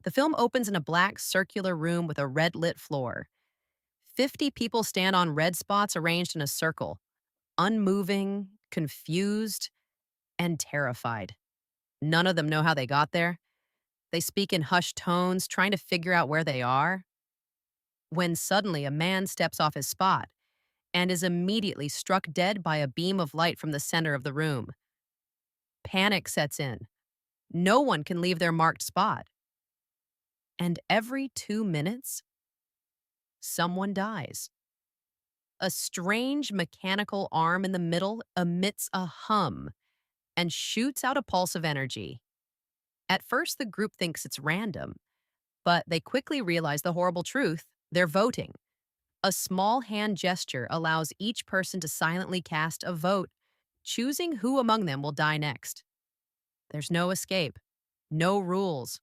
The film opens in a black circular room with a red lit floor. 50 people stand on red spots arranged in a circle, unmoving, confused, and terrified. None of them know how they got there. They speak in hushed tones, trying to figure out where they are, when suddenly a man steps off his spot and is immediately struck dead by a beam of light from the center of the room. Panic sets in. No one can leave their marked spot. And every 2 minutes, someone dies. A strange mechanical arm in the middle emits a hum and shoots out a pulse of energy. At first, the group thinks it's random, but they quickly realize the horrible truth: they're voting. A small hand gesture allows each person to silently cast a vote, choosing who among them will die next. There's no escape, no rules,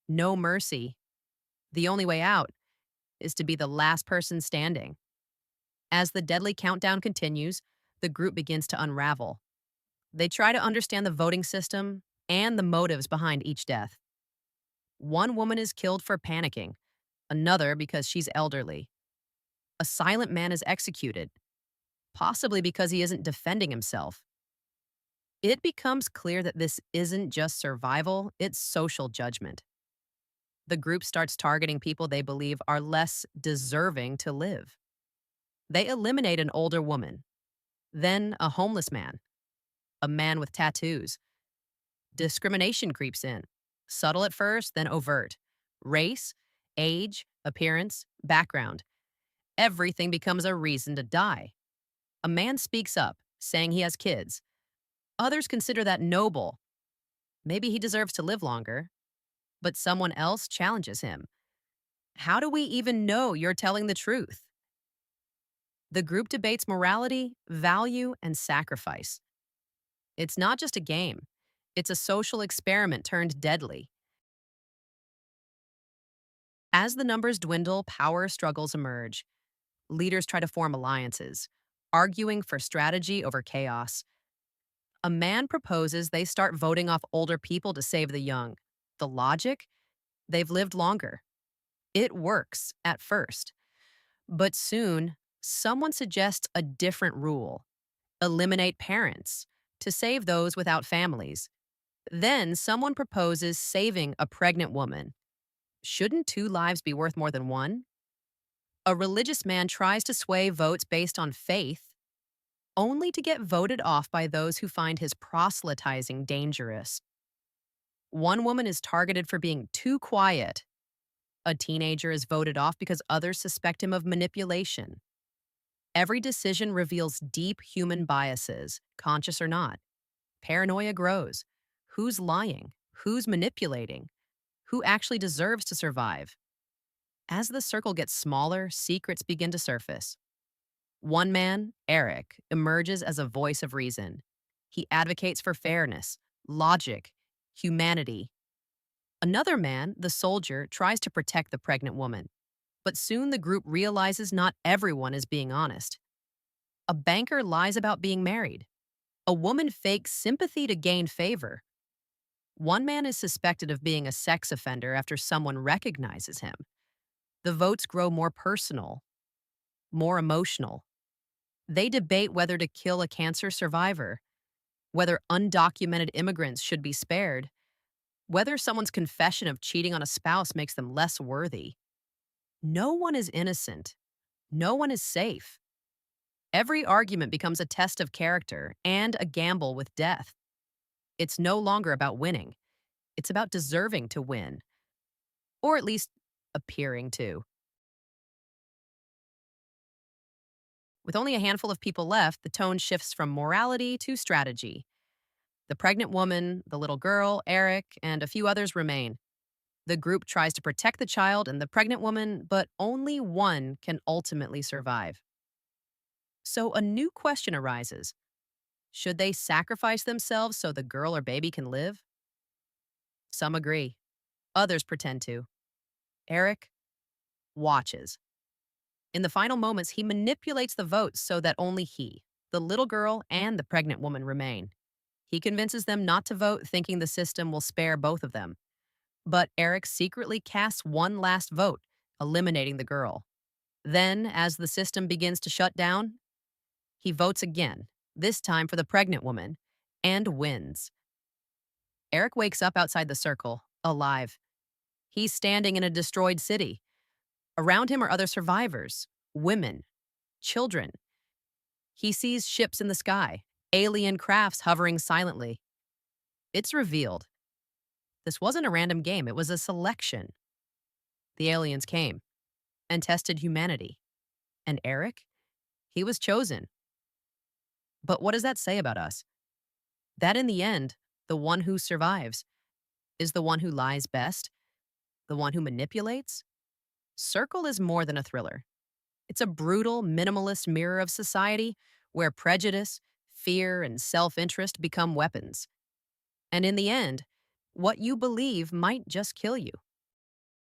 no mercy. The only way out is to be the last person standing. As the deadly countdown continues, the group begins to unravel. They try to understand the voting system and the motives behind each death. One woman is killed for panicking, another because she's elderly. A silent man is executed, possibly because he isn't defending himself. It becomes clear that this isn't just survival, it's social judgment. The group starts targeting people they believe are less deserving to live. They eliminate an older woman, then a homeless man, a man with tattoos. Discrimination creeps in, subtle at first, then overt. Race, age, appearance, background. Everything becomes a reason to die. A man speaks up, saying he has kids. Others consider that noble. Maybe he deserves to live longer. But someone else challenges him. How do we even know you're telling the truth? The group debates morality, value, and sacrifice. It's not just a game, it's a social experiment turned deadly. As the numbers dwindle, power struggles emerge. Leaders try to form alliances, arguing for strategy over chaos. A man proposes they start voting off older people to save the young. The logic? They've lived longer. It works at first. But soon, someone suggests a different rule: eliminate parents to save those without families. Then someone proposes saving a pregnant woman. Shouldn't two lives be worth more than one? A religious man tries to sway votes based on faith, only to get voted off by those who find his proselytizing dangerous. One woman is targeted for being too quiet. A teenager is voted off because others suspect him of manipulation. Every decision reveals deep human biases, conscious or not. Paranoia grows. Who's lying? Who's manipulating? Who actually deserves to survive? As the circle gets smaller, secrets begin to surface. One man, Eric, emerges as a voice of reason. He advocates for fairness, logic, humanity. Another man, the soldier, tries to protect the pregnant woman. But soon the group realizes not everyone is being honest. A banker lies about being married. A woman fakes sympathy to gain favor. One man is suspected of being a sex offender after someone recognizes him. The votes grow more personal, more emotional. They debate whether to kill a cancer survivor, whether undocumented immigrants should be spared, whether someone's confession of cheating on a spouse makes them less worthy. No one is innocent. No one is safe. Every argument becomes a test of character and a gamble with death. It's no longer about winning. It's about deserving to win, or at least appearing to. With only a handful of people left, the tone shifts from morality to strategy. The pregnant woman, the little girl, Eric, and a few others remain. The group tries to protect the child and the pregnant woman, but only one can ultimately survive. So a new question arises. Should they sacrifice themselves so the girl or baby can live? Some agree. Others pretend to. Eric watches. In the final moments, he manipulates the votes so that only he, the little girl, and the pregnant woman remain. He convinces them not to vote, thinking the system will spare both of them. But Eric secretly casts one last vote, eliminating the girl. Then, as the system begins to shut down, he votes again, this time for the pregnant woman, and wins. Eric wakes up outside the circle, alive. He's standing in a destroyed city. Around him are other survivors, women, children. He sees ships in the sky, alien crafts hovering silently. It's revealed. This wasn't a random game, it was a selection. The aliens came and tested humanity. And Eric? He was chosen. But what does that say about us? That in the end, the one who survives is the one who lies best, the one who manipulates? Circle is more than a thriller. It's a brutal, minimalist mirror of society where prejudice, fear, and self interest become weapons. And in the end, what you believe might just kill you.